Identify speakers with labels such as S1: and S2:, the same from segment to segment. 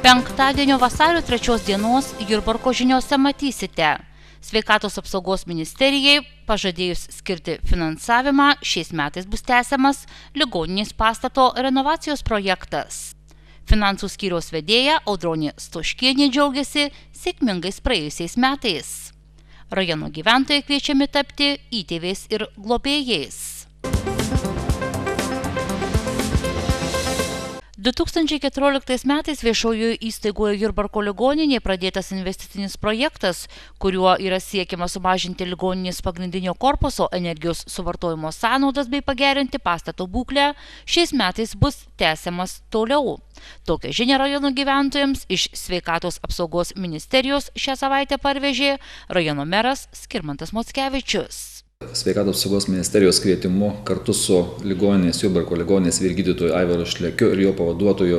S1: Penktadienio vasario 3 dienos Jurbarko žiniose matysite. Sveikatos apsaugos ministerijai pažadėjus skirti finansavimą, šiais metais bus tęsiamas ligoninės pastato renovacijos projektas. Finansų skyriaus vedėja Audronė Stoškienė džiaugiasi sėkmingais praėjusiais metais. Rajono gyventojai kviečiami tapti įtėviais ir globėjais. 2014 metais viešojoje įstaigoje Jurbarko ligoninėje pradėtas investicinis projektas, kuriuo yra siekiama sumažinti ligoninės pagrindinio korpuso energijos suvartojimo sąnaudas bei pagerinti pastato būklę, šiais metais bus tęsiamas toliau. Tokią žinią rajono gyventojams iš Sveikatos apsaugos ministerijos šią savaitę parvežė rajono meras Skirmantas Mockevičius.
S2: Sveikatos apsaugos ministerijos kvietimu kartu su Jurbarko ligoninės vyrgydytoju Aivaru Šlekiu ir jo pavaduotoju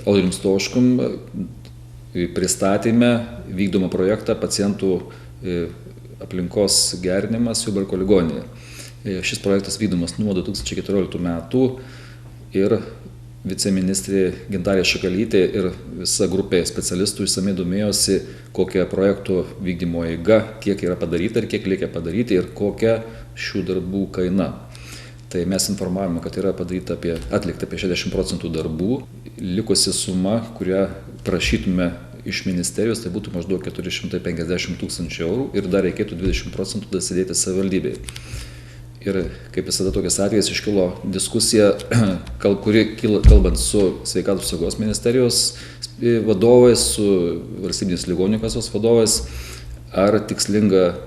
S2: Audrium Stoškum pristatėme vykdomą projektą pacientų aplinkos gerinimas Jurbarko ligoninėje. Šis projektas vykdomas nuo 2014 metų ir viceministrė Gintarė Šakalytė ir visa grupė specialistų išsamiai domėjosi, kokia projektų vykdymo eiga, kiek yra padaryta ir kiek reikia padaryti ir kokia šių darbų kaina. Tai mes informavome, kad yra atlikta apie 60% darbų. Likusi suma, kurią prašytume iš ministerijos, tai būtų maždaug 450 000 eurų ir dar reikėtų 20% dasidėti savivaldybei. Ir kaip visada tokias atvejais iškilo diskusija, kalbant su Sveikatos apsaugos ministerijos vadovais, su valstybinės ligonių kasos vadovais, ar tikslinga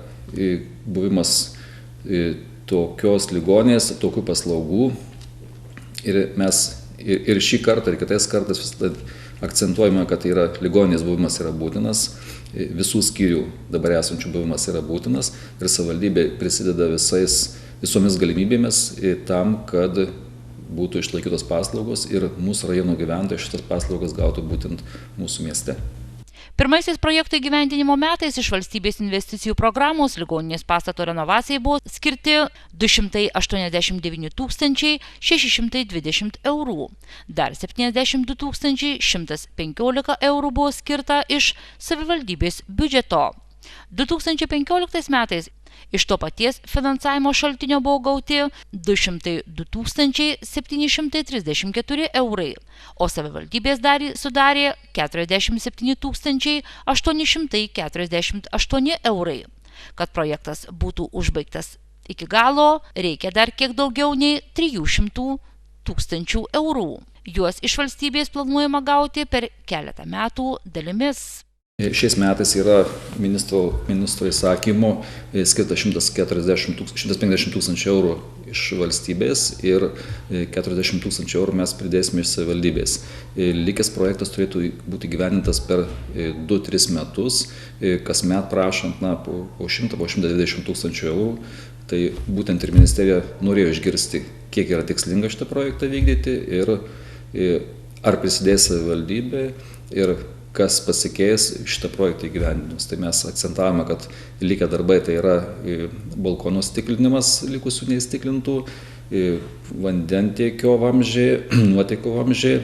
S2: buvimas tokios ligonės, tokių paslaugų. Ir mes ir šį kartą, ir kitais kartais visada akcentuojame, kad ligoninės buvimas yra būtinas, visų skyrių dabar esančių buvimas yra būtinas ir savivaldybė prisideda visomis galimybėmis tam, kad būtų išlaikytos paslaugos ir mūsų rajono gyventojai šitas paslaugos gautų būtent mūsų mieste.
S1: Pirmaisiais projekto įgyvendinimo metais iš valstybės investicijų programos ligoninės pastato renovacijai buvo skirti 289 620 eurų. Dar 72 115 eurų buvo skirta iš savivaldybės biudžeto. 2015 metais iš to paties finansavimo šaltinio buvo gauti 202 734 eurai, o savivaldybės dalį sudarė 47 848 eurai. Kad projektas būtų užbaigtas iki galo, reikia dar kiek daugiau nei 300 000 eurų. Juos iš valstybės planuojama gauti per keletą metų dalimis.
S2: Šiais metais yra ministro įsakymu skirta 150 000 eurų iš valstybės ir 40 000 eurų mes pridėsime iš savivaldybės. Likęs projektas turėtų būti gyvenintas per 2-3 metus, kasmet prašant po 100-120 000 eurų. Tai būtent ir ministerija norėjo išgirsti, kiek yra tikslinga šitą projektą vykdyti ir ar prisidės savivaldybė ir kas pasikeis šitą projektą įgyvendinus. Tai mes akcentavome, kad likę darbai tai yra balkonų stiklinimas likusių neįstiklintų, vandentiekio vamzdžiai, nuotėkio vamzdžiai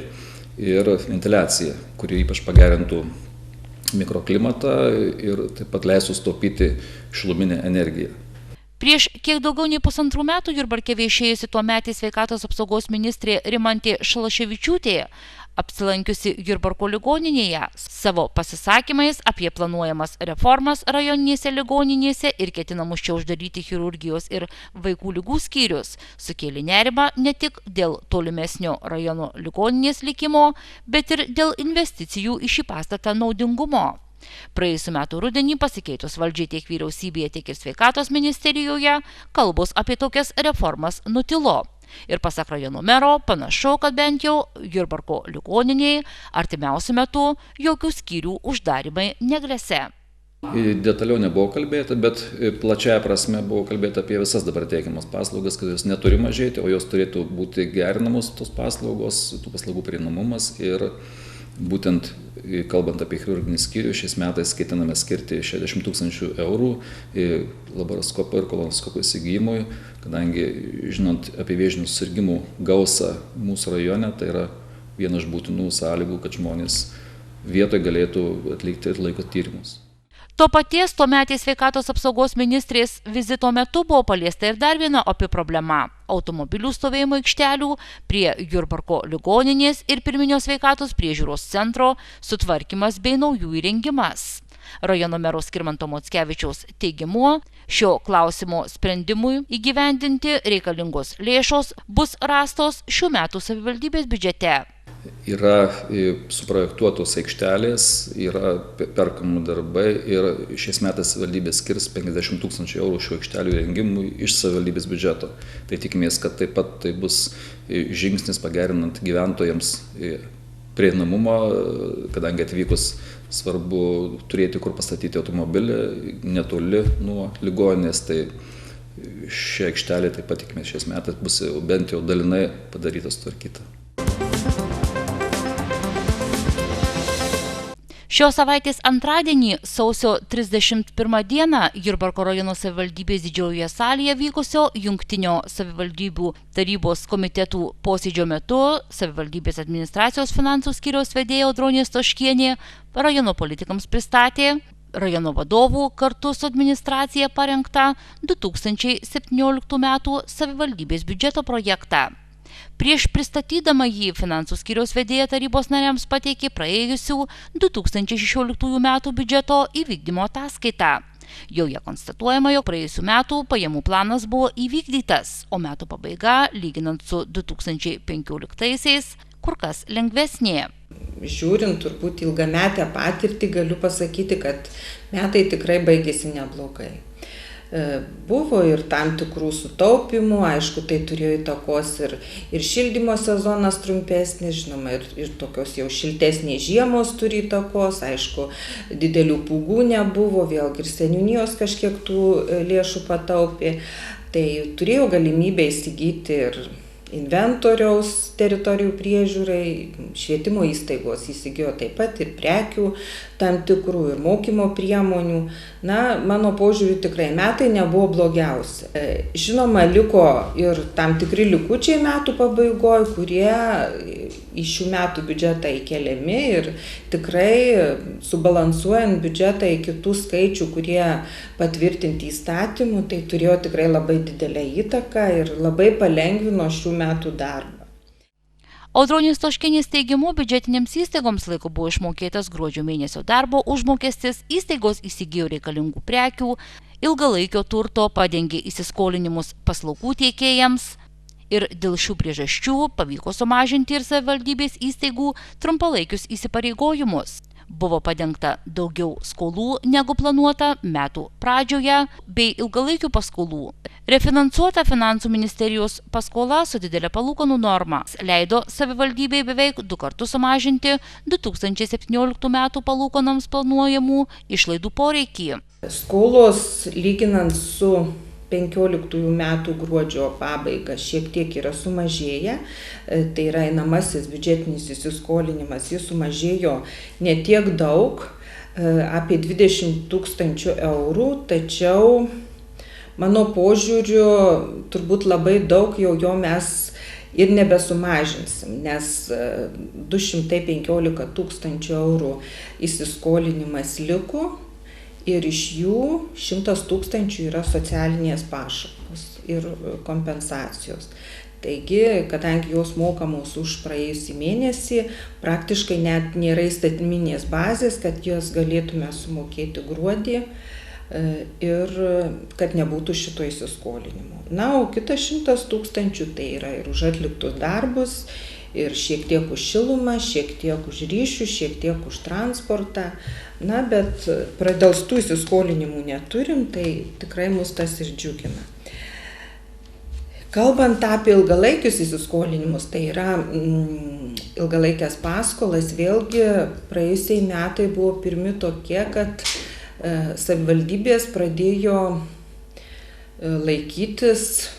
S2: ir ventiliacija, kuri ypač pagerintų mikroklimatą ir taip pat leistų sutaupyti šiluminę energiją.
S1: Prieš kiek daugiau nei 1,5 metų Jurbarke viešėjusi tuometė Sveikatos apsaugos ministrė Rimantė Šalaševičiūtė, apsilankiusi Jurbarko ligoninėje, savo pasisakymais apie planuojamas reformas rajoninėse ligoninėse ir ketinamus čia uždaryti chirurgijos ir vaikų ligų skyrius, sukėlė nerimą ne tik dėl tolimesnio rajono ligoninės likimo, bet ir dėl investicijų į šį pastatą naudingumo. Praėjusiu metu rudenį pasikeitus valdžiai tiek vyriausybėje, tiek ir Sveikatos ministerijoje, kalbos apie tokias reformas nutilo. Ir pasak rajono mero, panašu, kad bent jau Jurbarko ligoninėje artimiausiu metu jokių skyrių uždarymai negresia.
S2: Detaliau nebuvo kalbėta, bet plačiaja prasme buvo kalbėta apie visas dabar teikiamas paslaugas, kad jos neturi mažėti, o jos turėtų būti gerinamos tos paslaugos, tų paslaugų prieinamumas ir būtent kalbant apie chirurginį skyrių, šiais metais ketiname skirti 60 000 eurų laparoskopo ir kolonoskopo įsigijimui, kadangi žinant apie vėžinių susirgimų gausą mūsų rajone, tai yra viena iš būtinų sąlygų, kad žmonės vietoje galėtų atlikti laiko tyrimus.
S1: To paties tuometės sveikatos apsaugos ministrės vizito metu buvo paliesta ir dar viena opi problema – automobilių stovėjimo aikštelių prie Jurbarko ligoninės ir pirminio sveikatos priežiūros centro sutvarkymas bei naujų įrengimas. Rajono mero Skirmanto Mockevičiaus teigimu, šio klausimo sprendimui įgyvendinti reikalingos lėšos bus rastos šių metų savivaldybės biudžete.
S2: Yra suprojektuotos aikštelės, yra perkamų darbai ir šiais metais savivaldybė skirs 50 000 eurų šių aikštelių įrengimui iš savivaldybės biudžeto. Tai tikimės, kad taip pat tai bus žingsnis pagerinant gyventojams prieinamumą, kadangi atvykus svarbu turėti kur pastatyti automobilį netoli nuo ligoninės. Tai ši aikštelė taip pat tikimės šiais metais bus bent jau dalinai padaryta, sutvarkyta.
S1: Šios savaitės antradienį, sausio 31 dieną, Jurbarko rajono savivaldybės didžiojoje salėje vykusio jungtinio savivaldybių tarybos komitetų posėdžio metu savivaldybės administracijos finansų skyriaus vedėja Audronė Stoškienė rajono politikams pristatė rajono vadovų kartu su administracija parengtą 2017 metų savivaldybės biudžeto projektą. Prieš pristatydama jį finansų skyriaus vedėja tarybos nariams pateikė praėjusių 2016 metų biudžeto įvykdymo ataskaitą. Joje konstatuojama, jog praėjusių metų pajamų planas buvo įvykdytas, o metų pabaiga, lyginant su 2015-aisiais, kur kas lengvesnė.
S3: Žiūrint turbūt ilgametę patirtį, galiu pasakyti, kad metai tikrai baigėsi neblogai. Buvo ir tam tikrų sutaupimų, aišku, tai turėjo įtakos ir šildymo sezonas trumpesnis, žinoma, ir tokios jau šiltesnės žiemos turi įtakos, aišku, didelių pūgų nebuvo, vėlgi ir seniūnijos kažkiek tų lėšų pataupė, tai turėjau galimybę įsigyti ir inventoriaus teritorijų priežiūrai, švietimo įstaigos įsigijo taip pat ir prekių tam tikrų ir mokymo priemonių. Na, mano požiūriu tikrai metai nebuvo blogiausi. Žinoma, liko ir tam tikri likučiai metų pabaigoje, kurie į šių metų biudžetą įkeliami ir tikrai subalansuojant biudžetą į kitų skaičių, kurie patvirtinti įstatymų, tai turėjo tikrai labai didelę įtaką ir labai palengvino šių metų darbą.
S1: Audronės Stoškienės teigimu, biudžetinėms įstaigoms laiku buvo išmokėtas gruodžio mėnesio darbo užmokestis, įstaigos įsigijo reikalingų prekių, ilgalaikio turto padengė įsiskolinimus paslaugų tiekėjams ir dėl šių priežasčių pavyko sumažinti ir savivaldybės įstaigų trumpalaikius įsipareigojimus. Buvo padengta daugiau skolų negu planuota metų pradžioje bei ilgalaikių paskolų. Refinansuota finansų ministerijos paskola su didelė palūkanų norma leido savivaldybei beveik 2 kartus sumažinti 2017 metų palūkanoms planuojamų išlaidų poreikį.
S3: Skolos lyginant su 15 metų gruodžio pabaiga šiek tiek yra sumažėję, tai yra einamasis biudžetinis įsiskolinimas, jis sumažėjo ne tiek daug, apie 20 000 eurų, tačiau mano požiūriu turbūt labai daug jau jo mes ir nebesumažinsim, nes 215 000 eurų įsiskolinimas liko. Ir iš jų 100 000 yra socialinės pašalpos ir kompensacijos. Taigi, kadangi jos mokamos už praėjusį mėnesį, praktiškai net nėra įstatyminės bazės, kad jas galėtume sumokėti gruodį ir kad nebūtų šito įsiskolinimo. Na, o kitas 100 000 tai yra ir už atliktus darbus, ir šiek tiek už šilumą, šiek tiek už ryšių, šiek tiek už transportą. Na, bet pradelstų įsiskolinimų neturim, tai tikrai mus tas ir džiugina. Kalbant apie ilgalaikius įsiskolinimus, tai yra ilgalaikės paskolas, vėlgi praėjusiai metai buvo pirmi tokie, kad savivaldybės pradėjo laikytis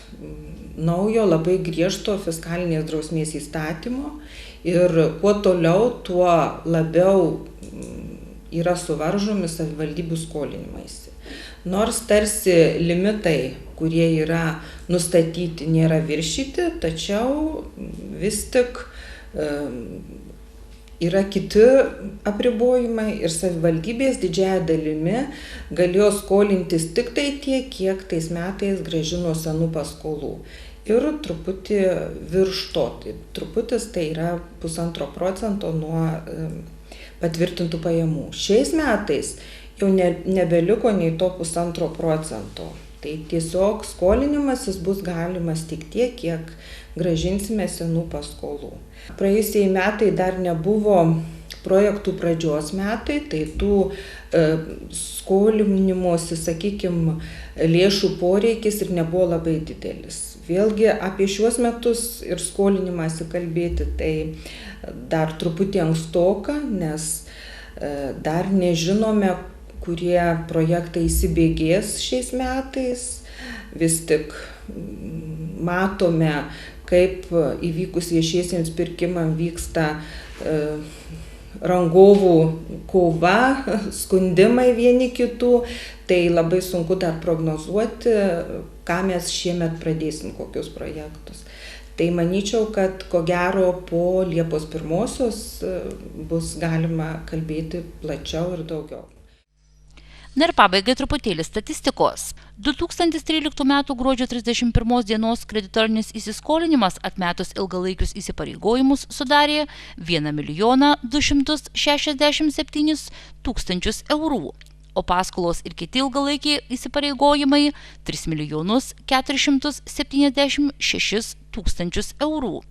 S3: naujo labai griežto fiskalinės drausmės įstatymo ir kuo toliau, tuo labiau yra suvaržomi savivaldybių skolinimaisi. Nors tarsi limitai, kurie yra nustatyti, nėra viršyti, tačiau vis tik yra kiti apribojimai ir savivaldybės didžiąja dalimi galėjo skolintis tik tai tiek, kiek tais metais grąžino senų paskolų. Ir truputį virš to, truputis tai yra 1,5% nuo patvirtintų pajamų. Šiais metais jau nebeliko nei to 1,5%. Tai tiesiog skolinimasis bus galimas tik tiek, kiek grąžinsime senų paskolų. Praėjusiai metai dar nebuvo projektų pradžios metai, tai tų skolinimosi, sakykime, lėšų poreikis ir nebuvo labai didelis. Vėlgi apie šiuos metus ir skolinimąsi kalbėti, tai dar truputį ankstoka, nes dar nežinome, kurie projektai įsibėgės šiais metais. Vis tik matome, kaip įvykus viešiesiems pirkimams vyksta rangovų kova, skundimai vieni kitų, tai labai sunku dar prognozuoti, ką mes šiemet pradėsim, kokius projektus. Tai manyčiau, kad ko gero po Liepos 1 bus galima kalbėti plačiau ir daugiau.
S1: Na ir pabaigai truputėlį statistikos. 2013 m. gruodžio 31 dienos kreditorinis įsiskolinimas atmetus ilgalaikius įsipareigojimus sudarė 1 267 000 eurų, o paskolos ir kiti ilgalaikiai įsipareigojimai 3 476 000 eurų.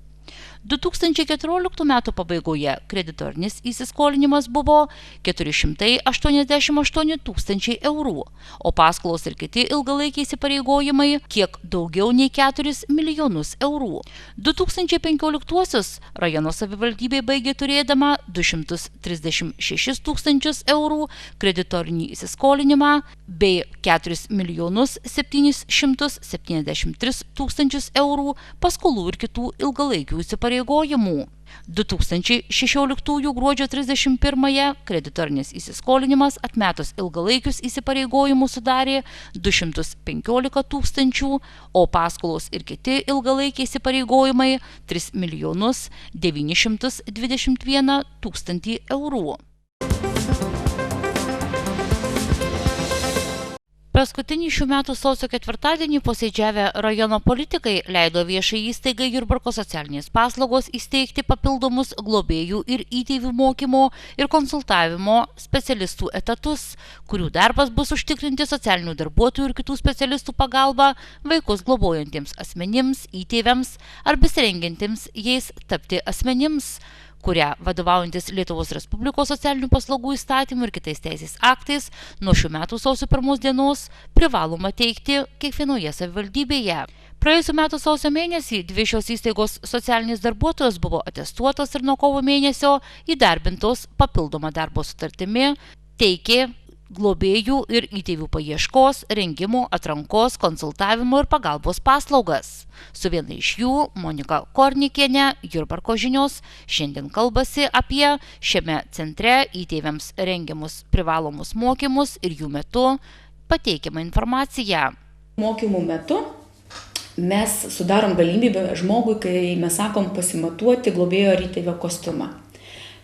S1: 2014 m. pabaigoje kreditorinis įsiskolinimas buvo 488 000 eurų, o paskolos ir kiti ilgalaikiai įsipareigojimai kiek daugiau nei 4 milijonus eurų. 2015 rajono savivaldybė baigė turėdama 236 000 eurų kreditorinį įsiskolinimą bei 4 773 000 eurų paskolų ir kitų ilgalaikių įsipareigojimų. 2016 gruodžio 31 kreditorinis įsiskolinimas atmetus ilgalaikius įsipareigojimus sudarė 215 000, o paskolos ir kiti ilgalaikiai įsipareigojimai 3 921 000 eurų. Paskutinį šių metų sausio 4 posėdžiavę rajono politikai leido viešai įstaigai Jurbarko socialinės paslaugos įsteigti papildomus globėjų ir įtėvių mokymo ir konsultavimo specialistų etatus, kurių darbas bus užtikrinti socialinių darbuotojų ir kitų specialistų pagalba vaikus globojantiems asmenims, įtėviams ar besirengiantiems jais tapti asmenims, kurią vadovaujantis Lietuvos Respublikos socialinių paslaugų įstatymų ir kitais teisės aktais nuo šių metų sausio 1 dienos privaloma teikti kiekvienoje savivaldybėje. Praėjusių metų sausio mėnesį 2 šios įstaigos socialinės darbuotojos buvo atestuotos ir nuo kovo mėnesio įdarbintos papildoma darbo sutartimi, teikė globėjų ir įtėvių paieškos, rengimo, atrankos, konsultavimo ir pagalbos paslaugas. Su viena iš jų, Monika Kornikienė, Jurbarko žinios, šiandien kalbasi apie šiame centre įtėviams rengiamus privalomus mokymus ir jų metu pateikiamą informaciją.
S4: Mokymų metu mes sudarom galimybę žmogui, kai mes sakom pasimatuoti globėjo ar įtėvio kostiumą.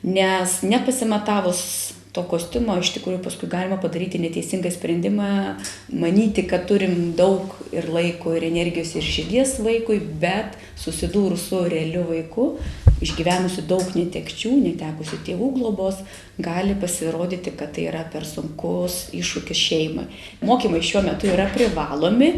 S4: Nes nepasimatavus to kostiumo, iš tikrųjų paskui galima padaryti neteisingą sprendimą, manyti, kad turim daug ir laiko, ir energijos, ir širdies vaikui, bet susidūrus su realiu vaiku, išgyvenusiu daug netekčių, netekusiu tėvų globos, gali pasirodyti, kad tai yra per sunkus iššūkis šeimai. Mokymai šiuo metu yra privalomi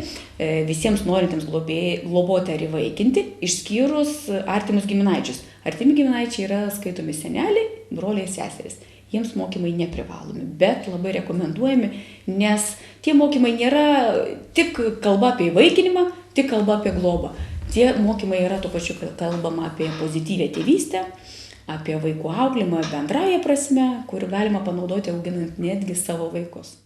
S4: visiems norintiems globoti ar įvaikinti, išskyrus artimus giminaičius. Artimi giminaičiai yra skaitomi seneliai, broliai ir seserys. Jiems mokymai neprivalomi, bet labai rekomenduojami, nes tie mokymai nėra tik kalba apie įvaikinimą, tik kalba apie globą. Tie mokymai yra tuo pačiu kalbama apie pozityvią tėvystę, apie vaikų auklėjimą bendrąja prasme, kur galima panaudoti auginant netgi savo vaikus.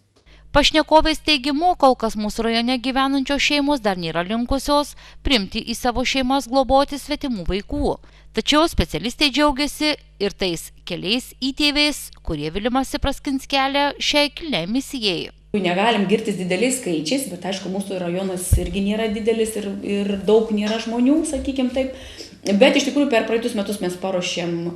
S1: Pašnekovės teigimu, kol kas mūsų rajone gyvenančios šeimos dar nėra linkusios priimti į savo šeimas globoti svetimų vaikų. Tačiau specialistai džiaugiasi ir tais keliais įtėviais, kurie vilimasi praskins kelią šiai kilniai misijai.
S4: Negalim girtis dideliais skaičiais, bet aišku, mūsų rajonas irgi nėra didelis ir daug nėra žmonių, sakykim taip. Bet iš tikrųjų per praeitus metus mes paruošėm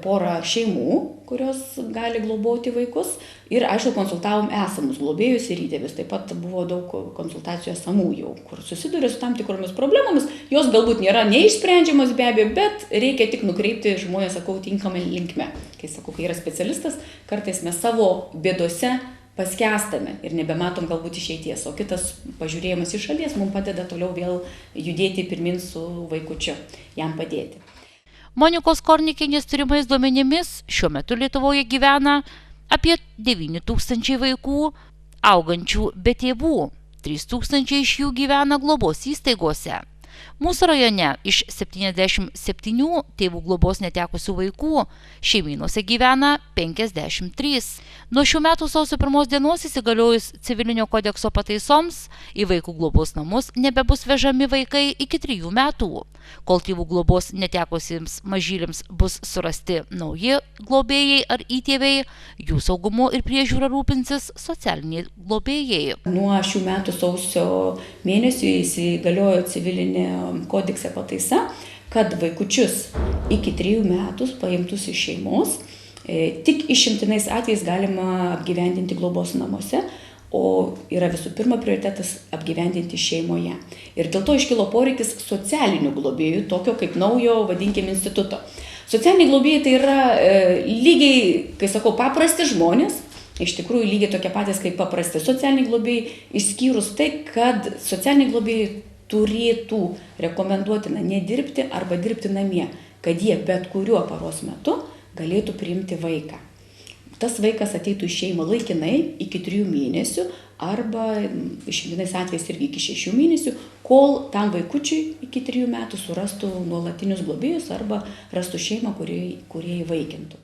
S4: porą šeimų, kurios gali globoti vaikus. Ir aišku, konsultavom esamus globėjus ir įtėvius. Taip pat buvo daug konsultacijų esamų jau, kur susiduria su tam tikromis problemomis. Jos galbūt nėra neišsprendžiamos be abejo, bet reikia tik nukreipti žmonės, sakau, tinkamai linkme. Kai sakau, kai yra specialistas, kartais mes savo bėdose paskęstame ir nebematom galbūt išeities, o kitas pažiūrėjimas iš šalies mums padeda toliau vėl judėti pirmin su vaikučiu, jam padėti.
S1: Monikos Kornikienės turimais duomenimis šiuo metu Lietuvoje gyvena apie 9 000 vaikų, augančių be tėvų. 3 000 iš jų gyvena globos įstaigose. Mūsų rajone iš 77 tėvų globos netekusių vaikų šeimynose gyvena 53. Nuo šių metų sausio 1 dienos įsigaliojus civilinio kodekso pataisoms į vaikų globos namus nebebus vežami vaikai iki 3 metų. Kol tėvų globos netekusiems mažyliams bus surasti nauji globėjai ar įtėviai, jų saugumu ir priežiūra rūpinsis socialiniai globėjai.
S4: Nuo šių metų sausio mėnesio įsigaliojo civilinė kodekse pataisa, kad vaikučius iki 3 metų paimtus iš šeimos tik išimtinais atvejais galima apgyvendinti globos namuose, o yra visų pirma prioritetas apgyvendinti šeimoje. Ir dėl to iškilo poreikis socialinių globėjų, tokio kaip naujo, vadinkime, instituto. Socialiniai globėjai tai yra lygiai, kai sakau, paprasti žmonės, iš tikrųjų lygiai tokie patys kaip paprasti socialiniai globėjai, išskyrus tai, kad socialiniai globėjai turėtų rekomenduotina nedirbti arba dirbti namie, kad jie bet kuriuo paros metu galėtų priimti vaiką. Tas vaikas ateitų į šeimą laikinai iki 3 mėnesių arba išimtinais atvejais irgi iki 6 mėnesių, kol tam vaikučiui iki 3 metų surastų nuolatinius globėjus arba rastų šeimą, kurie įvaikintų.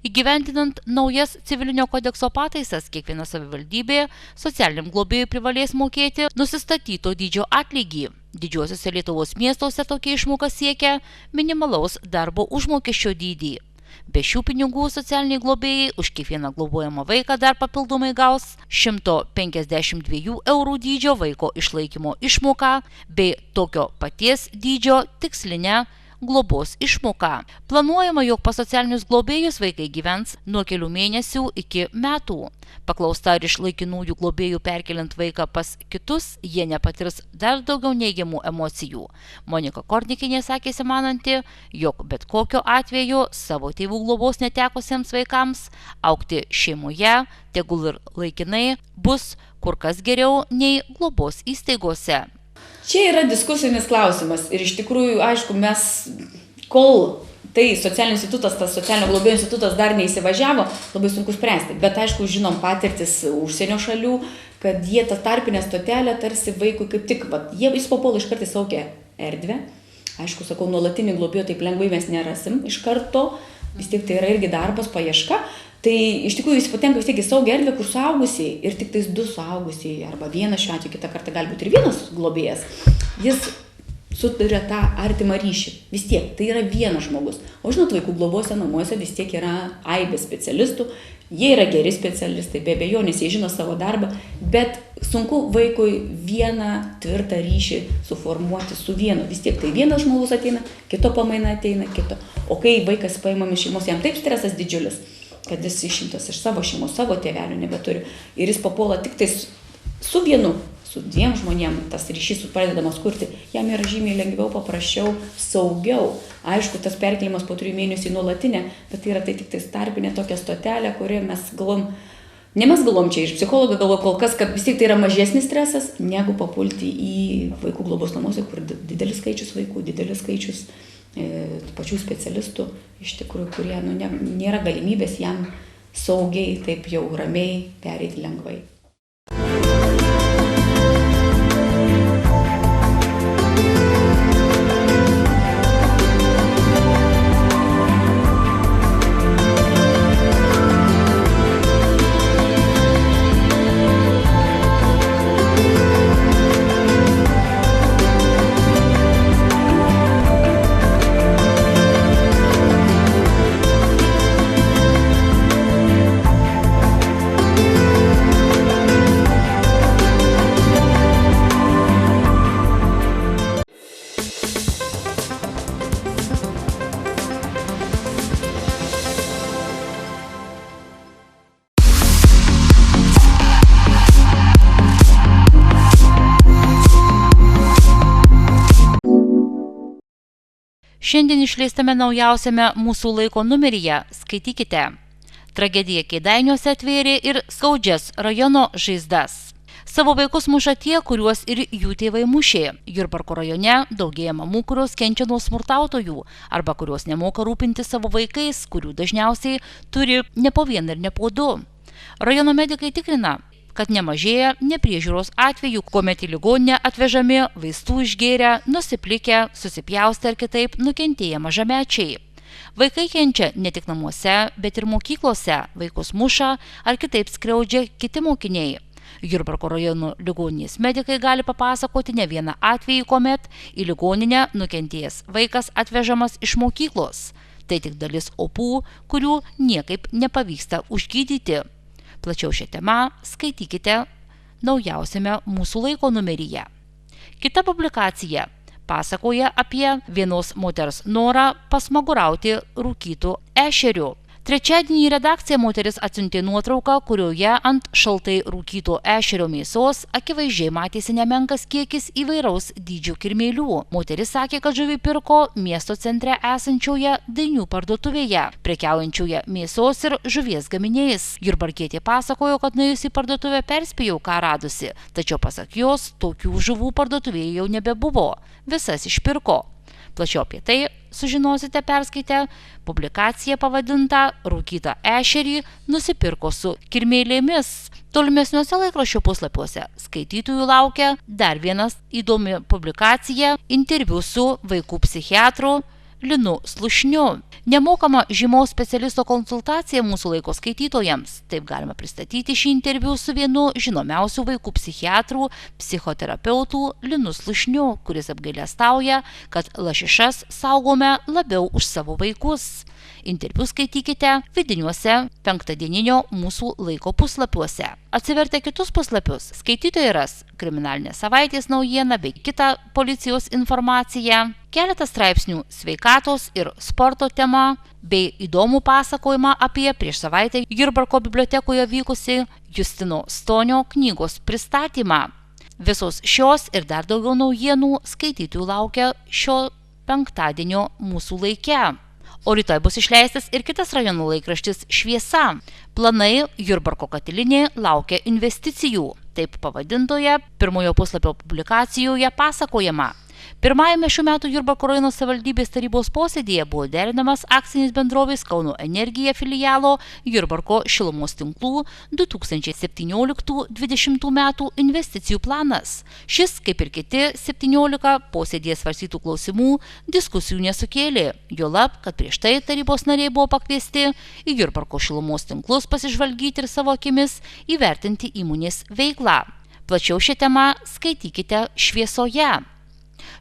S1: Įgyvendinant naujas civilinio kodekso pataisas, kiekviena savivaldybė socialiniam globėjui privalės mokėti nusistatyto dydžio atlygį. Didžiuosiuose Lietuvos miestuose tokia išmoka siekia minimalaus darbo užmokesčio dydį. Be šių pinigų socialiniai globėjai už kiekvieną globojamą vaiką dar papildomai gaus 152 eurų dydžio vaiko išlaikymo išmoką bei tokio paties dydžio tikslinę globos išmoką. Planuojama, jog pas socialinius globėjus vaikai gyvens nuo kelių mėnesių iki metų. Paklausta, ar iš laikinųjų globėjų perkeliant vaiką pas kitus, jie nepatirs dar daugiau neigiamų emocijų. Monika Kornikienė sakėsi mananti, jog bet kokio atveju savo tėvų globos netekusiems vaikams augti šeimoje, tegul ir laikinai, bus kur kas geriau nei globos įstaigose.
S4: Čia yra diskusinis klausimas ir iš tikrųjų, aišku, mes, kol tai socialinis institutas, tas socialinio globėjo institutas dar neįsivažiavo, labai sunku spręsti. Bet aišku, žinom patirtis užsienio šalių, kad jie tą tarpinę stotelę tarsi vaikui kaip tik, jis papuola iš karto į saugią erdvę. Aišku, sakau, nuolatinį globėjo taip lengvai mes nerasim iš karto, vis tiek tai yra irgi darbas, paieška. Tai iš tikrųjų jis patenka vis tiek į saugią erdvę, kur suaugusiai ir tik tais 2 suaugusiai, arba vienas šiuo atveju, kitą kartą gali būti ir vienas globėjas, jis suturia tą artimą ryšį. Vis tiek, tai yra vienas žmogus. O žinot, vaikų globose namuose vis tiek yra aibė specialistų, jie yra geri specialistai, be abejonės, jie žino savo darbą, bet sunku vaikui vieną tvirtą ryšį suformuoti su vienu. Vis tiek tai vienas žmogus ateina, kito pamaina ateina, kito. O kai vaikas paimam iš šeimos, jam taip stresas didžiulis, kad jis išimtas iš savo šeimos, savo tėvelių nebeturi. Ir jis papuola tik tai su vienu, su 2 žmonėm, tas ryšys pradedamas kurti. Jam yra žymiai lengviau, paprasčiau, saugiau. Aišku, tas perkelimas po 3 mėnesių į nuolatinę, bet tai yra tai tik tai tarpinė tokia stotelė, kurioje mes galvom, ne mes galvom čia iš psichologo galvo kol kas, kad vis tiek tai yra mažesnis stresas, negu papulti į vaikų globos namuose, kur didelis skaičius vaikų, didelis skaičius pačių specialistų, iš tikrųjų, kurie nėra galimybės jam saugiai, taip jau ramiai pereiti lengvai.
S1: Šiandien išleistame naujausiame Mūsų laiko numeryje skaitykite. Tragedija Kėdainiuose atvėrė ir skaudžias rajono žaizdas. Savo vaikus muša tie, kuriuos ir jų tėvai mušė. Jurbarko rajone daugėja mamų, kurios kenčia nuo smurtautojų arba kurios nemoka rūpinti savo vaikais, kurių dažniausiai turi ne po vieną ir ne po du. Rajono medikai tikrina, kad nemažėja nepriežiūros atvejų, kuomet į ligoninę atvežami vaistų išgėrę, nusiplikę, susipjaustę ar kitaip nukentėję mažamečiai. Vaikai kenčia ne tik namuose, bet ir mokyklose, vaikus muša ar kitaip skriaudžia kiti mokiniai. Jurbarko rajono ligoninės medikai gali papasakoti ne vieną atvejį, kuomet į ligoninę nukentėjęs vaikas atvežamas iš mokyklos. Tai tik dalis opų, kurių niekaip nepavyksta užgydyti. Plačiau šią temą skaitykite naujausiame Mūsų laiko numeryje. Kita publikacija pasakoja apie vienos moters norą pasmagurauti rūkytų ešerių. Trečiadienį į redakciją moteris atsiuntė nuotrauką, kurioje ant šaltai rūkyto ešerio mėsos akivaizdžiai matėsi nemenkas kiekis įvairaus dydžio kirmėlių. Moteris sakė, kad žuvį pirko miesto centre esančioje Dainių parduotuvėje, prekiaujančioje mėsos ir žuvies gaminiais. Jurbarkietė pasakojo, kad nuėjusi į parduotuvę perspėjo, ką radusi, tačiau pasak jos, tokių žuvų parduotuvėje jau nebebuvo. Visas išpirko. Plačiau apie tai sužinosite perskaitę publikaciją pavadintą Rūkytą ešerį nusipirko su kirmėlėmis. Tolimesniuose laikraščio puslapiuose skaitytojų laukia dar vienas įdomi publikacija – interviu su vaikų psichiatru Linu Slušniu. Nemokama žymaus specialisto konsultacija Mūsų laiko skaitytojams. Taip galima pristatyti šį interviu su vienu žinomiausių vaikų psichiatrų, psichoterapeutų Linu Slušniu, kuris apgailestauja, kad lašišas saugome labiau už savo vaikus. Interviu skaitykite vidiniuose penktadieninio Mūsų laiko puslapiuose. Atsivertę kitus puslapius, skaitytojai ras kriminalinės savaitės naujieną bei kitą policijos informaciją, keletą straipsnių sveikatos ir sporto tema bei įdomų pasakojimą apie prieš savaitę Jurbarko bibliotekoje vykusi Justino Stonio knygos pristatymą. Visos šios ir dar daugiau naujienų skaitytojų laukia šio penktadienio Mūsų laike. O rytoj bus išleistas ir kitas rajonų laikraštis Šviesa. Planai Jurbarko katilinė laukia investicijų. Taip pavadintoje pirmojo puslapio publikacijoje pasakojama. Pirmajame šių metų Jurbarko rajono savivaldybės tarybos posėdėje buvo derinamas akcinės bendrovės Kauno Energija filialo Jurbarko šilumos tinklų 2017-2020 metų investicijų planas. Šis, kaip ir kiti 17 posėdėje svarstytų klausimų, diskusijų nesukėlė. Juolab, kad prieš tai tarybos nariai buvo pakviesti į Jurbarko šilumos tinklus pasižvalgyti ir savo akimis įvertinti įmonės veiklą. Plačiau šią temą skaitykite Šviesoje.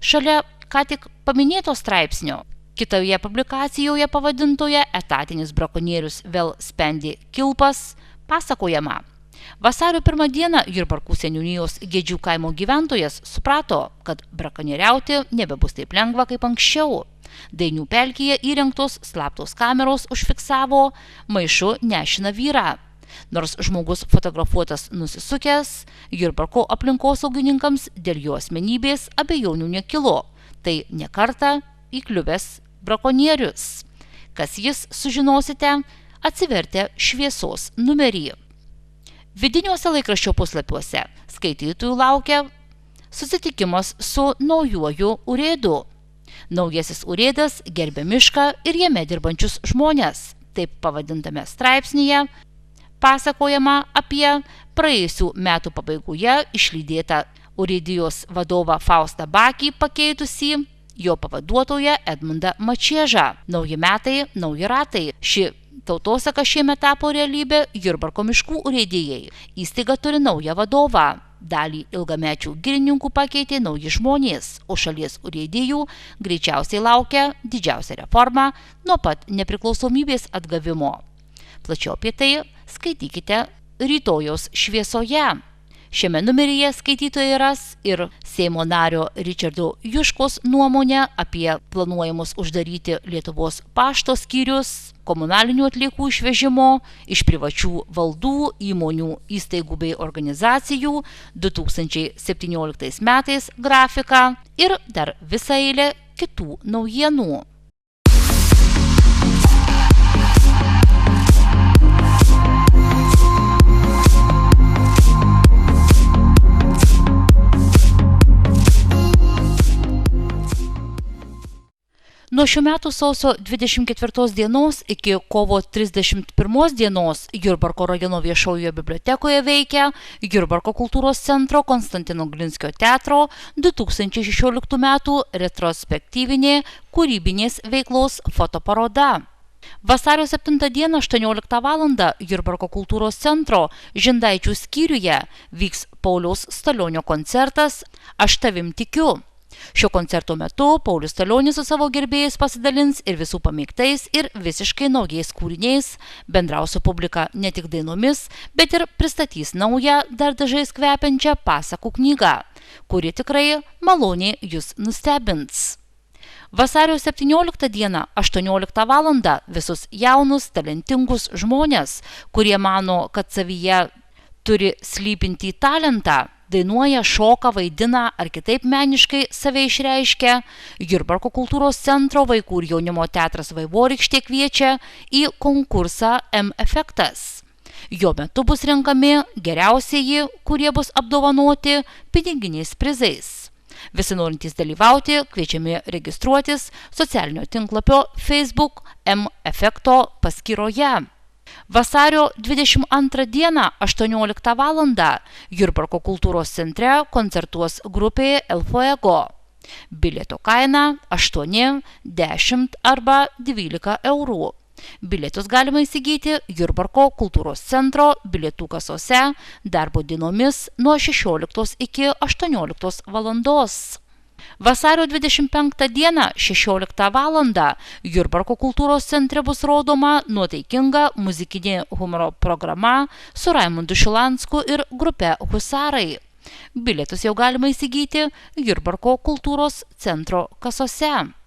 S1: Šalia ką tik paminėto straipsnio, kitoje publikacijoje pavadintoje Etatinis brakonierius vėl spendi kilpas, pasakojama. Vasario 1 dieną Jurbarkų seniūnijos Gedžių kaimo gyventojas suprato, kad brakonieriauti nebebus taip lengva kaip anksčiau. Dainių pelkėje įrengtos slaptos kameros užfiksavo maišu nešiną vyrą. Nors žmogus fotografuotas nusisukęs, Jurbarko aplinkosaugininkams dėl jo asmenybės abejonių nekilo. Tai ne kartą įkliuvęs brakonierius. Kas jis, sužinosite atsivertę Šviesos numerį. Vidiniuose laikraščio puslapiuose skaitytojų laukia susitikimas su naujuoju urėdu. Naujasis urėdas gerbia mišką ir jame dirbančius žmones. Taip pavadintame straipsnyje pasakojama apie praėjusių metų pabaigoje išlydėtą urėdijos vadovą Faustą Bakį pakeitusį jo pavaduotoją Edmundą Mačiežą. Nauji metai, nauji ratai. Ši tautosaka šiemet tapo realybė Jurbarko miškų urėdijai. Įstaiga turi naują vadovą. Dalį ilgamečių girininkų pakeitė nauji žmonės, o šalies urėdijų greičiausiai laukia didžiausia reforma nuo pat nepriklausomybės atgavimo. Plačiau apie tai skaitykite rytojaus Šviesoje. Šiame numeryje skaitytojai ras ir Seimo nario Ričardo Juškos nuomonę apie planuojamus uždaryti Lietuvos pašto skyrius, komunalinių atliekų išvežimo iš privačių valdų, įmonių, įstaigų bei organizacijų 2017 metais grafiką ir dar visą eilę kitų naujienų. Nuo šių metų sausio 24 dienos iki kovo 31 dienos Jurbarko rajono viešojoje bibliotekoje veikia Jurbarko kultūros centro Konstantino Glinskio teatro 2016 metų retrospektyvinė kūrybinės veiklos fotoparoda. Vasario 7 dieną 18 val. Jurbarko kultūros centro Žindaičių skyriuje vyks Pauliaus Stalionio koncertas Aš tavim tikiu. Šio koncerto metu Paulius Stalionis su savo gerbėjais pasidalins ir visų pamėgtais ir visiškai naujais kūriniais, bendraus su publika ne tik dainomis, bet ir pristatys naują, dar dažais kvepiančią pasakų knygą, kuri tikrai maloniai jūs nustebins. Vasario 17 dieną 18 val. Visus jaunus, talentingus žmonės, kurie mano, kad savyje turi slypintį talentą, dainuoja, šoka, vaidina ar kitaip meniškai save išreiškia, Jurbarko kultūros centro vaikų ir jaunimo teatras Vaivorykštė kviečia į konkursą M-efektas. Jo metu bus renkami geriausieji, kurie bus apdovanoti piniginiais prizais. Visi norintys dalyvauti kviečiami registruotis socialinio tinklapio Facebook M-efekto paskyroje. Vasario 22 dieną 18 val. Jurbarko kultūros centre koncertuos grupė El Fuego. Bilieto kaina 8, 10 arba 12 eurų. Bilietus galima įsigyti Jurbarko kultūros centro bilietų kasose darbo dienomis nuo 16 iki 18 valandos. Vasario 25 dieną 16 val. Jurbarko kultūros centre bus rodoma nuotaikinga muzikinė humoro programa su Raimundu Šilansku ir grupe Husarai. Bilietus jau galima įsigyti Jurbarko kultūros centro kasose.